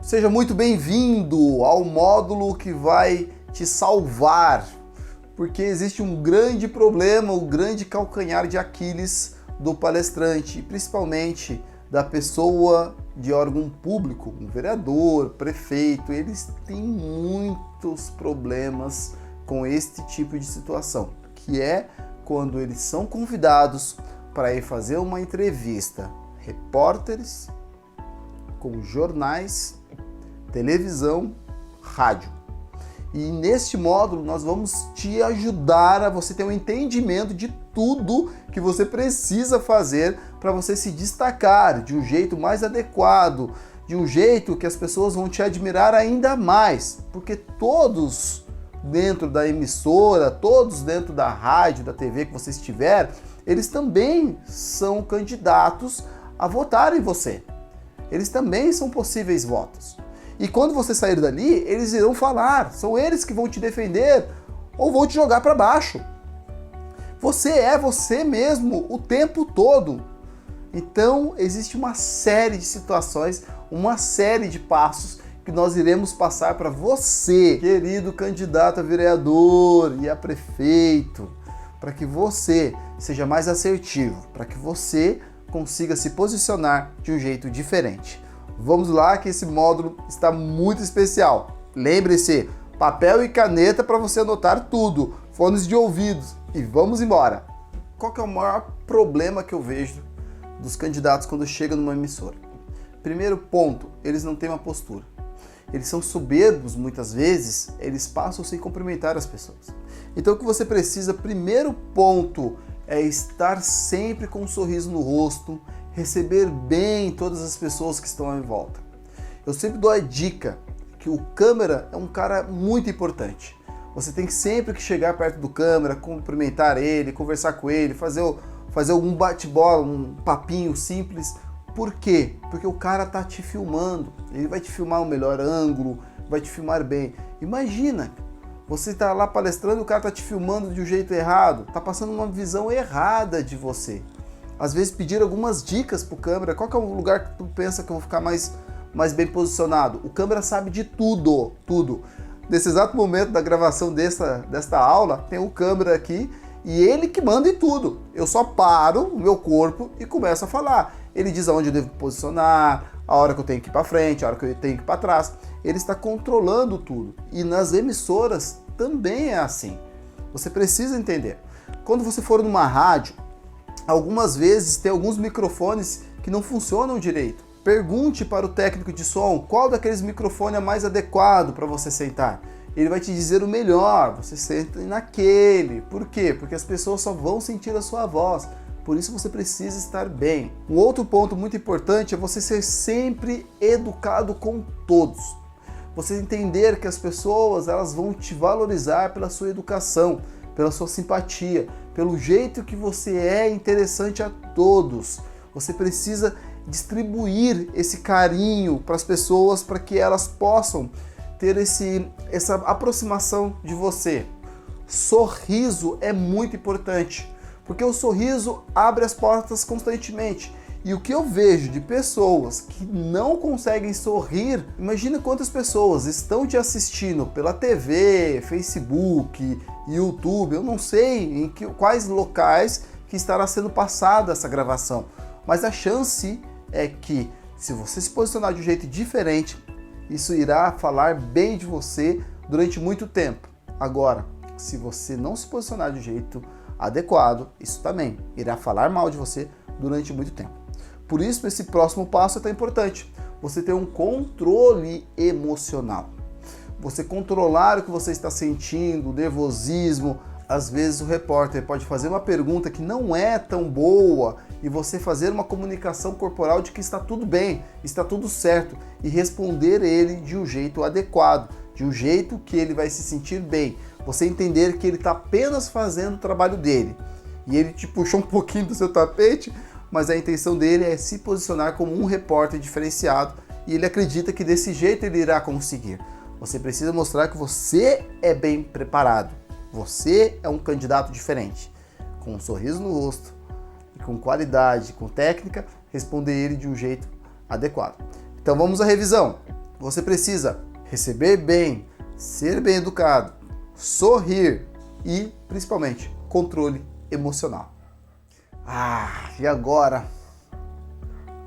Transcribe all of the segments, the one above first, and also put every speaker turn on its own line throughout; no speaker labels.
Seja muito bem-vindo ao módulo que vai te salvar, porque existe um grande problema, o grande calcanhar de Aquiles do palestrante, principalmente da pessoa de órgão público, um vereador, prefeito. Eles têm muitos problemas com este tipo de situação, que é quando eles são convidados para ir fazer uma entrevista, repórteres com jornais, televisão, rádio. E neste módulo nós vamos te ajudar a você ter um entendimento de tudo que você precisa fazer para você se destacar de um jeito mais adequado, de um jeito que as pessoas vão te admirar ainda mais, porque todos dentro da emissora, todos dentro da rádio, da TV que você estiver, eles também são candidatos a votar em você. Eles também são possíveis votos. E quando você sair dali, eles irão falar, são eles que vão te defender ou vão te jogar para baixo. Você é você mesmo o tempo todo. Então, existe uma série de situações, uma série de passos que nós iremos passar para você, querido candidato a vereador e a prefeito, para que você seja mais assertivo, para que você consiga se posicionar de um jeito diferente. Vamos lá que esse módulo está muito especial. Lembre-se, papel e caneta para você anotar tudo, fones de ouvidos e vamos embora. Qual que é o maior problema que eu vejo dos candidatos quando chegam numa emissora? Primeiro ponto, eles não têm uma postura. Eles são soberbos muitas vezes, eles passam sem cumprimentar as pessoas. Então o que você precisa, primeiro ponto, é estar sempre com um sorriso no rosto, receber bem todas as pessoas que estão em volta. Eu sempre dou a dica que o câmera é um cara muito importante. Você tem que sempre que chegar perto do câmera, cumprimentar ele, conversar com ele, fazer algum bate-bola, um papinho simples. Por quê? Porque o cara tá te filmando, ele vai te filmar o melhor ângulo, vai te filmar bem. Imagina, você tá lá palestrando e o cara tá te filmando de um jeito errado, tá passando uma visão errada de você. Às vezes pedir algumas dicas pro câmera, qual que é o lugar que tu pensa que eu vou ficar mais bem posicionado? O câmera sabe de tudo. Nesse exato momento da gravação desta aula, tem o câmera aqui e ele que manda em tudo. Eu só paro o meu corpo e começo a falar. Ele diz aonde eu devo posicionar, a hora que eu tenho que ir para frente, a hora que eu tenho que ir para trás. Ele está controlando tudo. E nas emissoras também é assim. Você precisa entender. Quando você for numa rádio, algumas vezes tem alguns microfones que não funcionam direito. Pergunte para o técnico de som qual daqueles microfones é mais adequado para você sentar. Ele vai te dizer o melhor, você senta naquele. Por quê? Porque as pessoas só vão sentir a sua voz. Por isso você precisa estar bem. Um outro ponto muito importante é você ser sempre educado com todos. Você entender que as pessoas elas vão te valorizar pela sua educação, pela sua simpatia, pelo jeito que você é interessante a todos. Você precisa distribuir esse carinho para as pessoas para que elas possam ter essa aproximação de você. Sorriso é muito importante, porque o sorriso abre as portas constantemente. E o que eu vejo de pessoas que não conseguem sorrir, imagina quantas pessoas estão te assistindo pela TV, Facebook, YouTube, eu não sei em quais locais que estará sendo passada essa gravação, mas a chance é que se você se posicionar de um jeito diferente, isso irá falar bem de você durante muito tempo. Agora, se você não se posicionar de um jeito adequado, isso também irá falar mal de você durante muito tempo. Por isso, esse próximo passo é tão importante. Você ter um controle emocional. Você controlar o que você está sentindo, o nervosismo. Às vezes o repórter pode fazer uma pergunta que não é tão boa e você fazer uma comunicação corporal de que está tudo bem, está tudo certo e responder ele de um jeito adequado, de um jeito que ele vai se sentir bem. Você entender que ele está apenas fazendo o trabalho dele e ele te puxou um pouquinho do seu tapete, mas a intenção dele é se posicionar como um repórter diferenciado e ele acredita que desse jeito ele irá conseguir. Você precisa mostrar que você é bem preparado. Você é um candidato diferente, com um sorriso no rosto, com qualidade, com técnica, responder ele de um jeito adequado. Então vamos à revisão. Você precisa receber bem, ser bem educado, sorrir e, principalmente, controle emocional. E agora?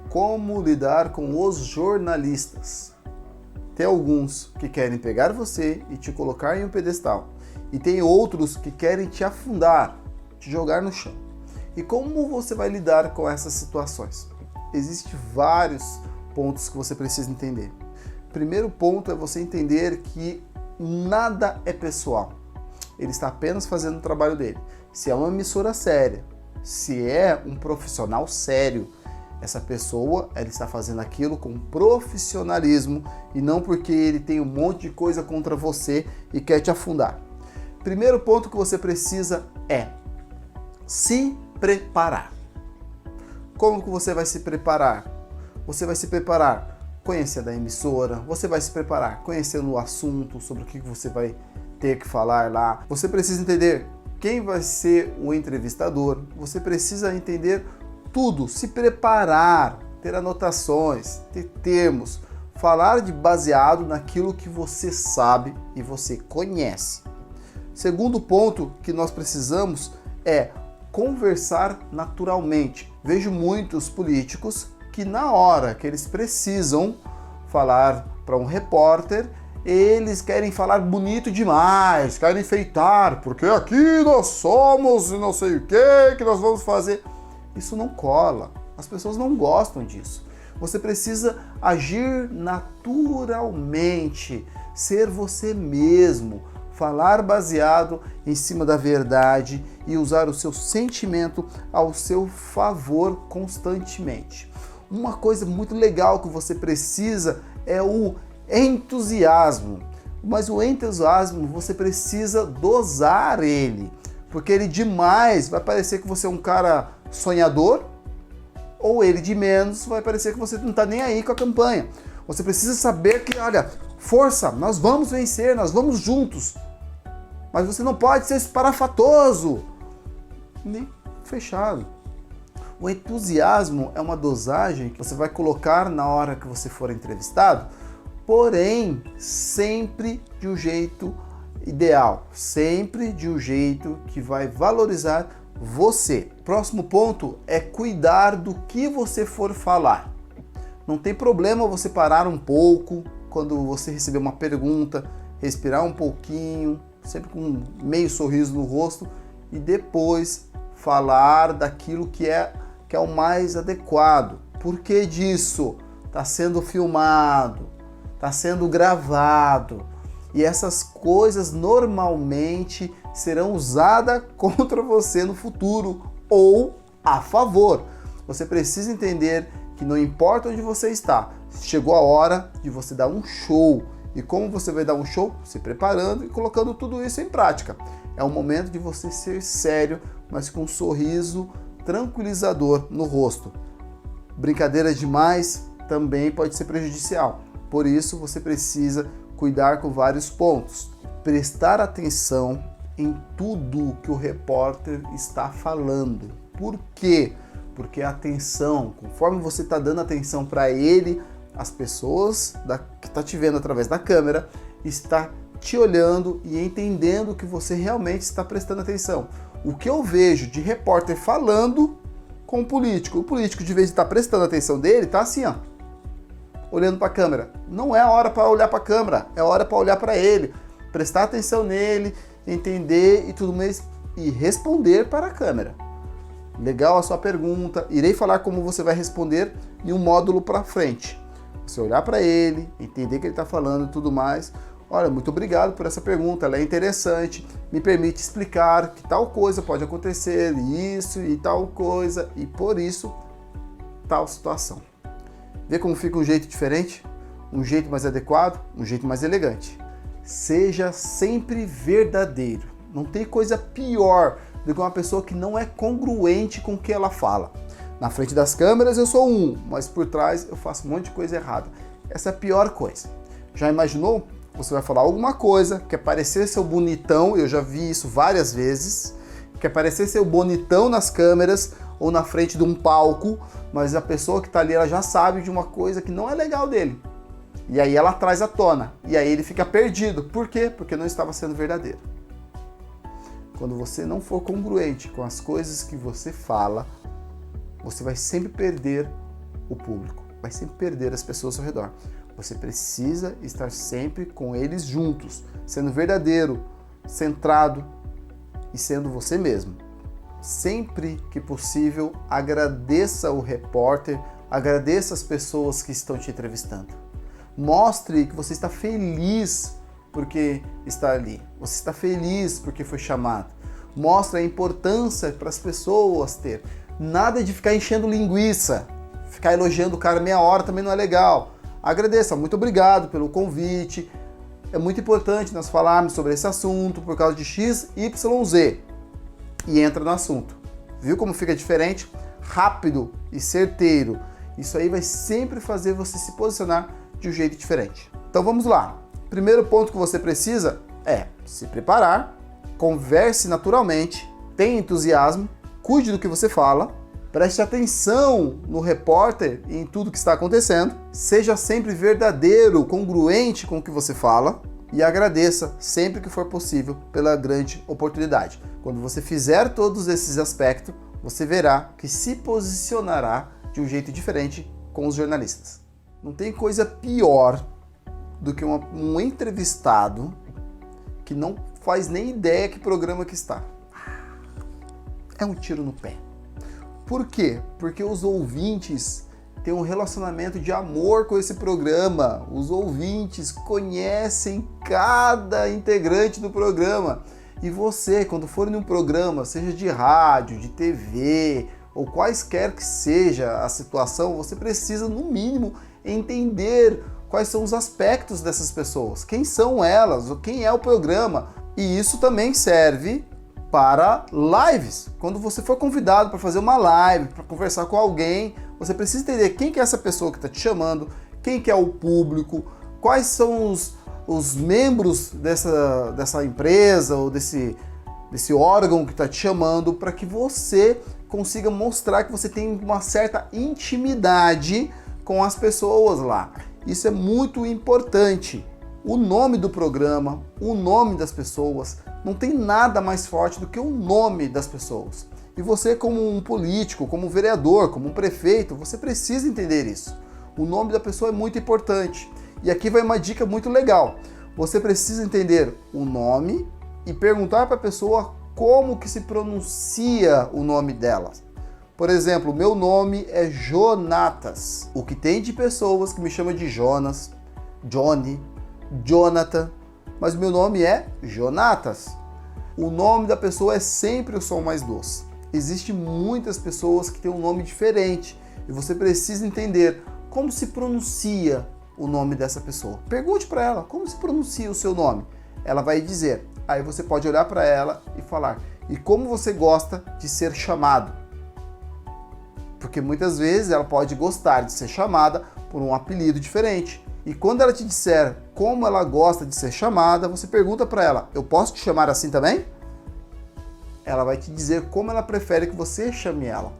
Como lidar com os jornalistas? Tem alguns que querem pegar você e te colocar em um pedestal. E tem outros que querem te afundar, te jogar no chão. E como você vai lidar com essas situações? Existem vários pontos que você precisa entender. Primeiro ponto é você entender que nada é pessoal. Ele está apenas fazendo o trabalho dele. Se é uma emissora séria, se é um profissional sério, essa pessoa, ela está fazendo aquilo com profissionalismo e não porque ele tem um monte de coisa contra você e quer te afundar. Primeiro ponto que você precisa é se preparar. Como que você vai se preparar? Você vai se preparar conhecendo a emissora, você vai se preparar conhecendo o assunto, sobre o que você vai ter que falar lá. Você precisa entender quem vai ser o entrevistador, você precisa entender tudo, se preparar, ter anotações, ter termos, falar baseado naquilo que você sabe e você conhece. Segundo ponto que nós precisamos é conversar naturalmente. Vejo muitos políticos que na hora que eles precisam falar para um repórter, eles querem falar bonito demais, querem enfeitar, porque aqui nós somos e não sei o que nós vamos fazer. Isso não cola, as pessoas não gostam disso. Você precisa agir naturalmente, ser você mesmo, falar baseado em cima da verdade e usar o seu sentimento ao seu favor constantemente. Uma coisa muito legal que você precisa é o entusiasmo, mas o entusiasmo você precisa dosar ele, porque ele demais vai parecer que você é um cara sonhador, ou ele de menos vai parecer que você não está nem aí com a campanha. Você precisa saber que, olha, força, nós vamos vencer, nós vamos juntos, mas você não pode ser esparafatoso, nem fechado. O entusiasmo é uma dosagem que você vai colocar na hora que você for entrevistado, porém, sempre de um jeito ideal, sempre de um jeito que vai valorizar você. Próximo ponto é cuidar do que você for falar. Não tem problema você parar um pouco quando você receber uma pergunta, respirar um pouquinho, sempre com um meio sorriso no rosto e depois falar daquilo que é o mais adequado. Por que disso? Está sendo filmado, está sendo gravado e essas coisas normalmente serão usadas contra você no futuro ou a favor. Você precisa entender que não importa onde você está, chegou a hora de você dar um show. E como você vai dar um show? Se preparando e colocando tudo isso em prática. É o momento de você ser sério, mas com um sorriso tranquilizador no rosto. Brincadeira demais também pode ser prejudicial. Por isso você precisa cuidar com vários pontos. Prestar atenção em tudo que o repórter está falando. Por quê? Porque a atenção, conforme você está dando atenção para ele, as pessoas que estão te vendo através da câmera está te olhando e entendendo que você realmente está prestando atenção. O que eu vejo de repórter falando com o político de vez de estar prestando atenção dele, está assim, ó, olhando para a câmera. Não é a hora para olhar para a câmera, é a hora para olhar para ele, prestar atenção nele, entender e tudo mais e responder para a câmera. Legal a sua pergunta, irei falar como você vai responder em um módulo para frente. Você olhar para ele, entender o que ele está falando e tudo mais. Olha, muito obrigado por essa pergunta, ela é interessante, me permite explicar que tal coisa pode acontecer, isso e tal coisa, e por isso, tal situação. Vê como fica um jeito diferente? Um jeito mais adequado, um jeito mais elegante. Seja sempre verdadeiro. Não tem coisa pior do que uma pessoa que não é congruente com o que ela fala. Na frente das câmeras eu sou um, mas por trás eu faço um monte de coisa errada. Essa é a pior coisa. Já imaginou? Você vai falar alguma coisa, quer parecer seu bonitão, eu já vi isso várias vezes, quer parecer seu bonitão nas câmeras ou na frente de um palco, mas a pessoa que está ali ela já sabe de uma coisa que não é legal dele. E aí ela traz à tona. E aí ele fica perdido. Por quê? Porque não estava sendo verdadeiro. Quando você não for congruente com as coisas que você fala, você vai sempre perder o público, vai sempre perder as pessoas ao redor. Você precisa estar sempre com eles juntos, sendo verdadeiro, centrado e sendo você mesmo. Sempre que possível, agradeça o repórter, agradeça as pessoas que estão te entrevistando. Mostre que você está feliz porque está ali. Você está feliz porque foi chamado. Mostre a importância para as pessoas ter. Nada de ficar enchendo linguiça. Ficar elogiando o cara meia hora também não é legal. Agradeça, muito obrigado pelo convite. É muito importante nós falarmos sobre esse assunto por causa de X, Y, Z. E entra no assunto. Viu como fica diferente? Rápido e certeiro. Isso aí vai sempre fazer você se posicionar de um jeito diferente. Então vamos lá. Primeiro ponto que você precisa é se preparar, converse naturalmente, tenha entusiasmo, cuide do que você fala, preste atenção no repórter e em tudo que está acontecendo, seja sempre verdadeiro, congruente com o que você fala e agradeça sempre que for possível pela grande oportunidade. Quando você fizer todos esses aspectos, você verá que se posicionará de um jeito diferente com os jornalistas. Não tem coisa pior do que um entrevistado que não faz nem ideia que programa que está. É um tiro no pé. Por quê? Porque os ouvintes têm um relacionamento de amor com esse programa. Os ouvintes conhecem cada integrante do programa. E você, quando for em um programa, seja de rádio, de TV, ou quaisquer que seja a situação, você precisa, no mínimo, entender quais são os aspectos dessas pessoas, quem são elas, quem é o programa. E isso também serve para lives. Quando você for convidado para fazer uma live, para conversar com alguém, você precisa entender quem que é essa pessoa que está te chamando, quem que é o público, quais são os membros dessa empresa ou desse órgão que está te chamando, para que você consiga mostrar que você tem uma certa intimidade com as pessoas lá. Isso é muito importante. O nome do programa, o nome das pessoas, não tem nada mais forte do que o nome das pessoas. E você, como um político, como um vereador, como um prefeito, você precisa entender isso. O nome da pessoa é muito importante. E aqui vai uma dica muito legal. Você precisa entender o nome e perguntar para a pessoa como que se pronuncia o nome dela. Por exemplo, meu nome é Jonatas. O que tem de pessoas que me chamam de Jonas, Johnny, Jonathan, mas meu nome é Jonatas. O nome da pessoa é sempre o som mais doce. Existem muitas pessoas que têm um nome diferente e você precisa entender como se pronuncia o nome dessa pessoa. Pergunte para ela como se pronuncia o seu nome. Ela vai dizer. Aí você pode olhar para ela e falar: e como você gosta de ser chamado? Porque muitas vezes ela pode gostar de ser chamada por um apelido diferente. E quando ela te disser como ela gosta de ser chamada, você pergunta para ela: eu posso te chamar assim também? Ela vai te dizer como ela prefere que você chame ela.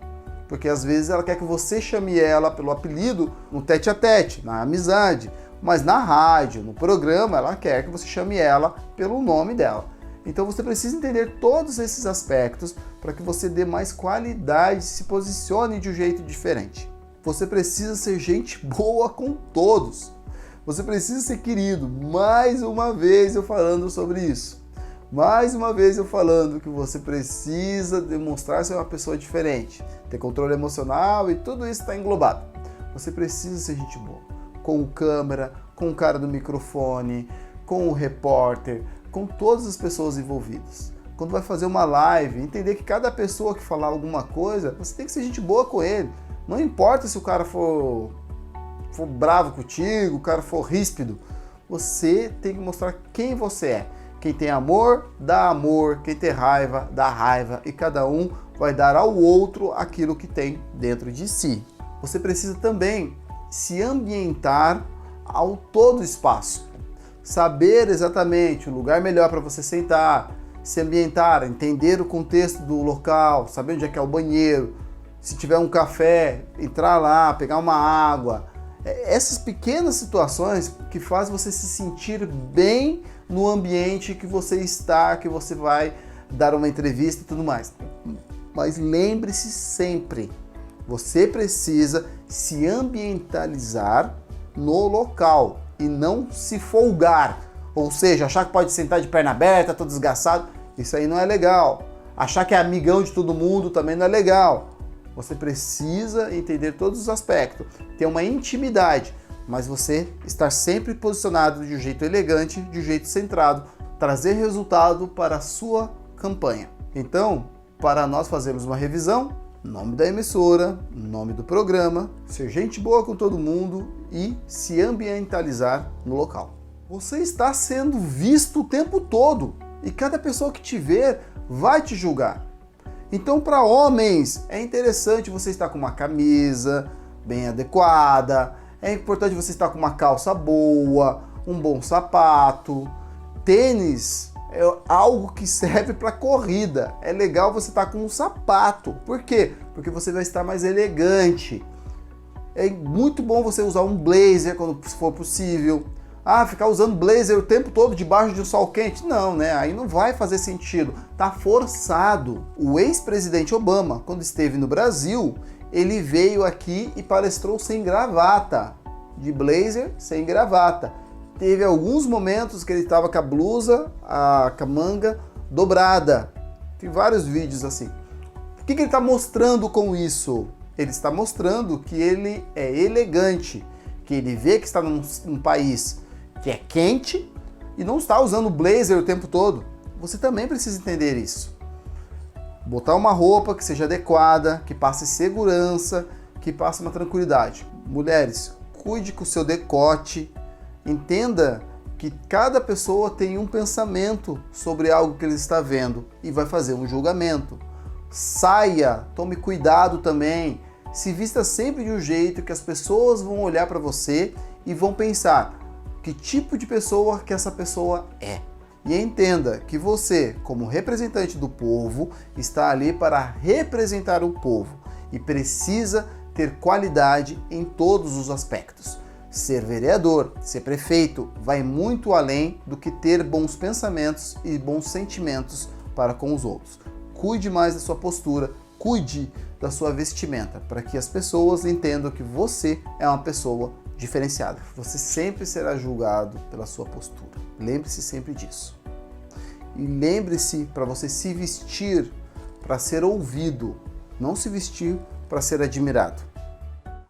Porque às vezes ela quer que você chame ela pelo apelido no tete-a-tete, na amizade. Mas na rádio, no programa, ela quer que você chame ela pelo nome dela. Então você precisa entender todos esses aspectos para que você dê mais qualidade e se posicione de um jeito diferente. Você precisa ser gente boa com todos. Você precisa ser querido. Mais uma vez eu falando sobre isso. Mais uma vez eu falando que você precisa demonstrar ser uma pessoa diferente, ter controle emocional e tudo isso está englobado. Você precisa ser gente boa, com câmera, com o cara do microfone, com o repórter, com todas as pessoas envolvidas. Quando vai fazer uma live, entender que cada pessoa que falar alguma coisa, você tem que ser gente boa com ele. Não importa se o cara for bravo contigo, o cara for ríspido, você tem que mostrar quem você é. Quem tem amor, dá amor. Quem tem raiva, dá raiva. E cada um vai dar ao outro aquilo que tem dentro de si. Você precisa também se ambientar ao todo espaço. Saber exatamente o lugar melhor para você sentar, se ambientar, entender o contexto do local, saber onde é que é o banheiro. Se tiver um café, entrar lá, pegar uma água. Essas pequenas situações que fazem você se sentir bem no ambiente que você está, que você vai dar uma entrevista e tudo mais. Mas lembre-se sempre, você precisa se ambientalizar no local e não se folgar. Ou seja, achar que pode sentar de perna aberta, todo desgraçado, isso aí não é legal. Achar que é amigão de todo mundo também não é legal. Você precisa entender todos os aspectos, ter uma intimidade, mas você estar sempre posicionado de um jeito elegante, de um jeito centrado, trazer resultado para a sua campanha. Então, para nós fazermos uma revisão, nome da emissora, nome do programa, ser gente boa com todo mundo e se ambientalizar no local. Você está sendo visto o tempo todo e cada pessoa que te ver vai te julgar. Então, para homens, é interessante você estar com uma camisa bem adequada, é importante você estar com uma calça boa, um bom sapato. Tênis é algo que serve para corrida. É legal você estar com um sapato. Por quê? Porque você vai estar mais elegante. É muito bom você usar um blazer quando for possível. Ficar usando blazer o tempo todo debaixo de um sol quente? Não, né? Aí não vai fazer sentido. Tá forçado. O ex-presidente Obama, quando esteve no Brasil, ele veio aqui e palestrou sem gravata. De blazer, sem gravata. Teve alguns momentos que ele estava com a blusa, com a manga dobrada. Tem vários vídeos assim. O que ele está mostrando com isso? Ele está mostrando que ele é elegante, que ele vê que está num país que é quente e não está usando blazer o tempo todo. Você também precisa entender isso. Botar uma roupa que seja adequada, que passe segurança, que passe uma tranquilidade. Mulheres, cuide com o seu decote, entenda que cada pessoa tem um pensamento sobre algo que ele está vendo e vai fazer um julgamento. Saia, tome cuidado também, se vista sempre de um jeito que as pessoas vão olhar para você e vão pensar que tipo de pessoa que essa pessoa é. E entenda que você, como representante do povo, está ali para representar o povo e precisa ter qualidade em todos os aspectos. Ser vereador, ser prefeito, vai muito além do que ter bons pensamentos e bons sentimentos para com os outros. Cuide mais da sua postura, cuide da sua vestimenta, para que as pessoas entendam que você é uma pessoa diferenciada. Você sempre será julgado pela sua postura. Lembre-se sempre disso. E lembre-se para você se vestir para ser ouvido, não se vestir para ser admirado.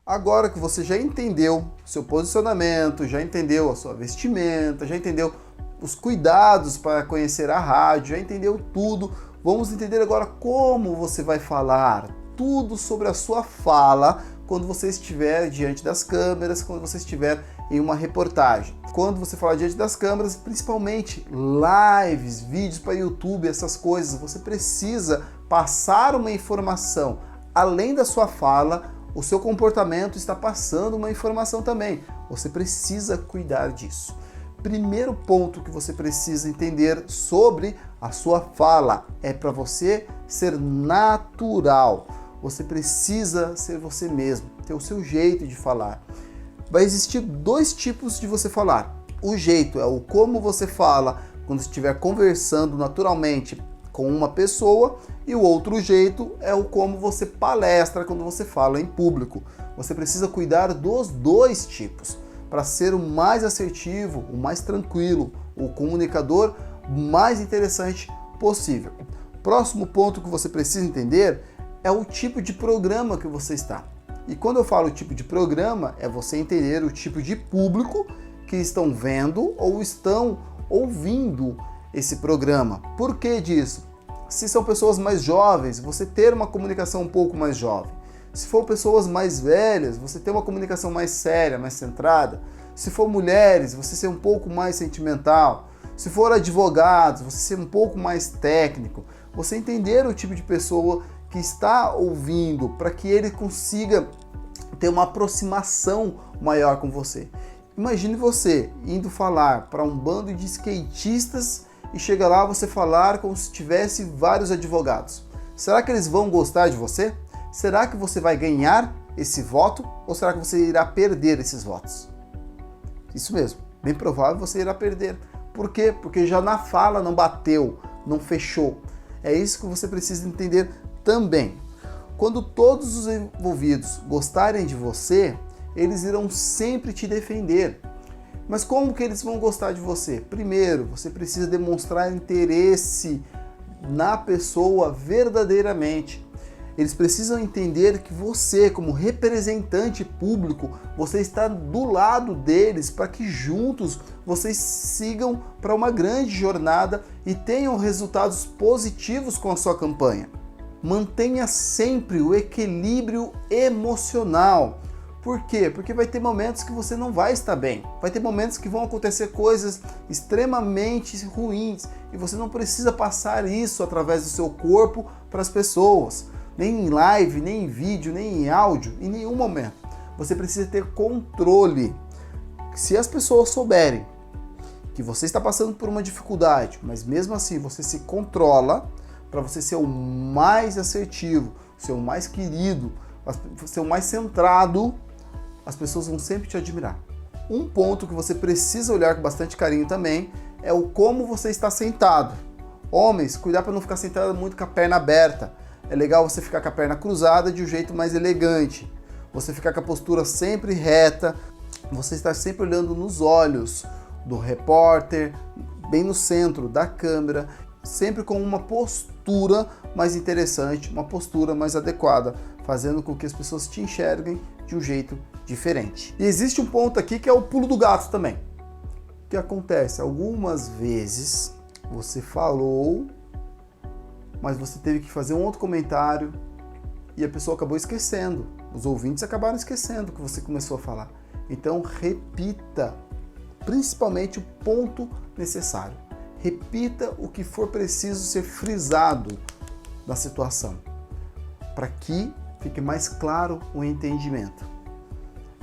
Agora que você já entendeu seu posicionamento, já entendeu a sua vestimenta, já entendeu os cuidados para conhecer a rádio, já entendeu tudo, vamos entender agora como você vai falar, tudo sobre a sua fala quando você estiver diante das câmeras, quando você estiver em uma reportagem. Quando você falar diante das câmeras, principalmente lives, vídeos para YouTube, essas coisas, você precisa passar uma informação. Além da sua fala, o seu comportamento está passando uma informação também. Você precisa cuidar disso. Primeiro ponto que você precisa entender sobre a sua fala é para você ser natural. Você precisa ser você mesmo, ter o seu jeito de falar. Vai existir dois tipos de você falar. O jeito é o como você fala quando estiver conversando naturalmente com uma pessoa, e o outro jeito é o como você palestra quando você fala em público. Você precisa cuidar dos dois tipos para ser o mais assertivo, o mais tranquilo, o comunicador mais interessante possível. Próximo ponto que você precisa entender é o tipo de programa que você está. E quando eu falo tipo de programa, é você entender o tipo de público que estão vendo ou estão ouvindo esse programa. Por que disso? Se são pessoas mais jovens, você ter uma comunicação um pouco mais jovem. Se for pessoas mais velhas, você ter uma comunicação mais séria, mais centrada. Se for mulheres, você ser um pouco mais sentimental. Se for advogados, você ser um pouco mais técnico. Você entender o tipo de pessoa que está ouvindo, para que ele consiga ter uma aproximação maior com você. Imagine você indo falar para um bando de skatistas e chega lá você falar como se tivesse vários advogados. Será que eles vão gostar de você? Será que você vai ganhar esse voto ou será que você irá perder esses votos? Isso mesmo, bem provável você irá perder. Por quê? Porque já na fala não bateu, não fechou. É isso que você precisa entender também. Quando todos os envolvidos gostarem de você, eles irão sempre te defender. Mas como que eles vão gostar de você? Primeiro, você precisa demonstrar interesse na pessoa verdadeiramente. Eles precisam entender que você, como representante público, você está do lado deles para que juntos vocês sigam para uma grande jornada e tenham resultados positivos com a sua campanha. Mantenha sempre o equilíbrio emocional. Por quê? Porque vai ter momentos que você não vai estar bem. Vai ter momentos que vão acontecer coisas extremamente ruins e você não precisa passar isso através do seu corpo para as pessoas. Nem em live, nem em vídeo, nem em áudio, em nenhum momento. Você precisa ter controle. Se as pessoas souberem que você está passando por uma dificuldade, mas mesmo assim você se controla para você ser o mais assertivo, ser o mais querido, ser o mais centrado, as pessoas vão sempre te admirar. Um ponto que você precisa olhar com bastante carinho também é o como você está sentado. Homens, cuidar para não ficar sentado muito com a perna aberta. É legal você ficar com a perna cruzada de um jeito mais elegante. Você ficar com a postura sempre reta. Você estar sempre olhando nos olhos do repórter, bem no centro da câmera, sempre com uma postura mais interessante, uma postura mais adequada, fazendo com que as pessoas te enxerguem de um jeito diferente. E existe um ponto aqui que é o pulo do gato também. O que acontece? Algumas vezes você falou, mas você teve que fazer um outro comentário e a pessoa acabou esquecendo. Os ouvintes acabaram esquecendo que você começou a falar. Então repita, principalmente o ponto necessário. Repita o que for preciso ser frisado na situação, para que fique mais claro o entendimento.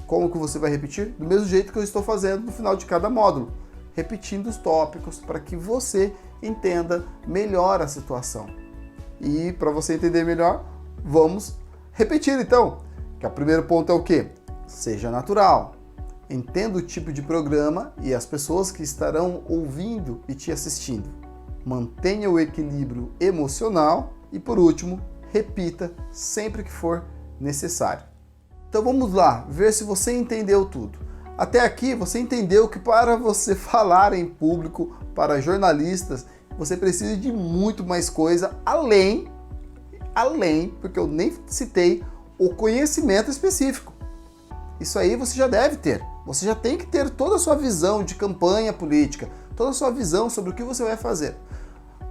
Como que você vai repetir? Do mesmo jeito que eu estou fazendo no final de cada módulo, repetindo os tópicos para que você entenda melhor a situação. E para você entender melhor, vamos repetir então. Que o primeiro ponto é o quê? Seja natural. Entenda o tipo de programa e as pessoas que estarão ouvindo e te assistindo. Mantenha o equilíbrio emocional e, por último, repita sempre que for necessário. Então vamos lá, ver se você entendeu tudo. Até aqui você entendeu que para você falar em público, para jornalistas, você precisa de muito mais coisa, além, porque eu nem citei, o conhecimento específico. Isso aí você já deve ter. Você já tem que ter toda a sua visão de campanha política, toda a sua visão sobre o que você vai fazer.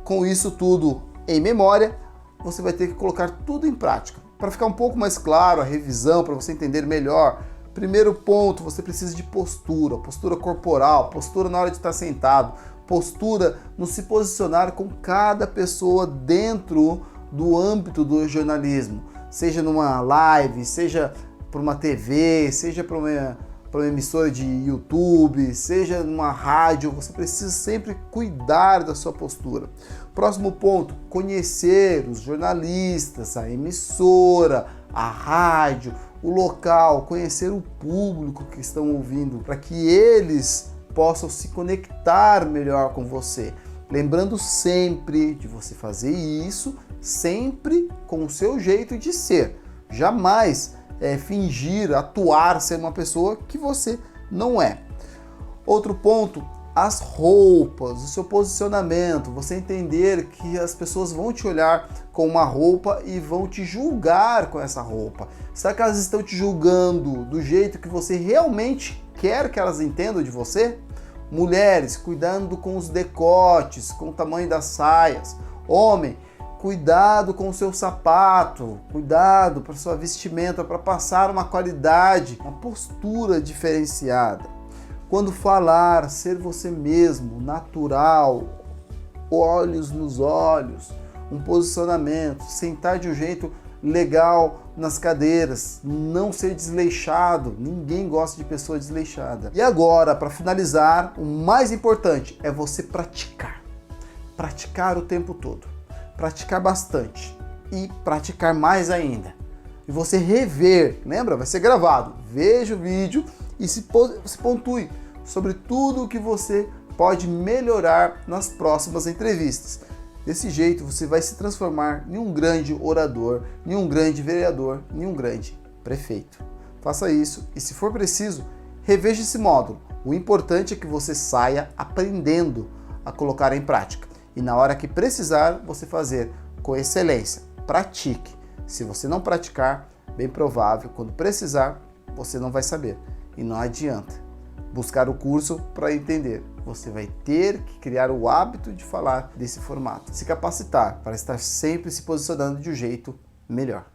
Com isso tudo em memória, você vai ter que colocar tudo em prática. Para ficar um pouco mais claro a revisão, para você entender melhor, primeiro ponto, você precisa de postura, postura corporal, postura na hora de estar sentado, postura no se posicionar com cada pessoa dentro do âmbito do jornalismo, seja numa live, seja para uma TV, seja para uma emissora de YouTube, seja numa rádio, você precisa sempre cuidar da sua postura. Próximo ponto, conhecer os jornalistas, a emissora, a rádio, o local, conhecer o público que estão ouvindo, para que eles possam se conectar melhor com você. Lembrando sempre de você fazer isso, sempre com o seu jeito de ser. Jamais fingir, atuar, ser uma pessoa que você não é. Outro ponto, as roupas, o seu posicionamento, você entender que as pessoas vão te olhar com uma roupa e vão te julgar com essa roupa. Será que elas estão te julgando do jeito que você realmente quer que elas entendam de você? Mulheres, cuidando com os decotes, com o tamanho das saias. Homem, cuidado com o seu sapato, cuidado para sua vestimenta, para passar uma qualidade, uma postura diferenciada. Quando falar, ser você mesmo, natural, olhos nos olhos, um posicionamento, sentar de um jeito legal nas cadeiras, não ser desleixado, ninguém gosta de pessoa desleixada. E agora, para finalizar, o mais importante é você praticar. Praticar o tempo todo. Praticar bastante e praticar mais ainda. e você rever, lembra? Vai ser gravado. Veja o vídeo e se pontue sobre tudo o que você pode melhorar nas próximas entrevistas. Desse jeito você vai se transformar em um grande orador, em um grande vereador, em um grande prefeito. Faça isso e, se for preciso, reveja esse módulo. O importante é que você saia aprendendo a colocar em prática. E na hora que precisar, você fazer com excelência. Pratique. Se você não praticar, bem provável, quando precisar, você não vai saber. E não adianta buscar o curso para entender. Você vai ter que criar o hábito de falar desse formato. Se capacitar para estar sempre se posicionando de um jeito melhor.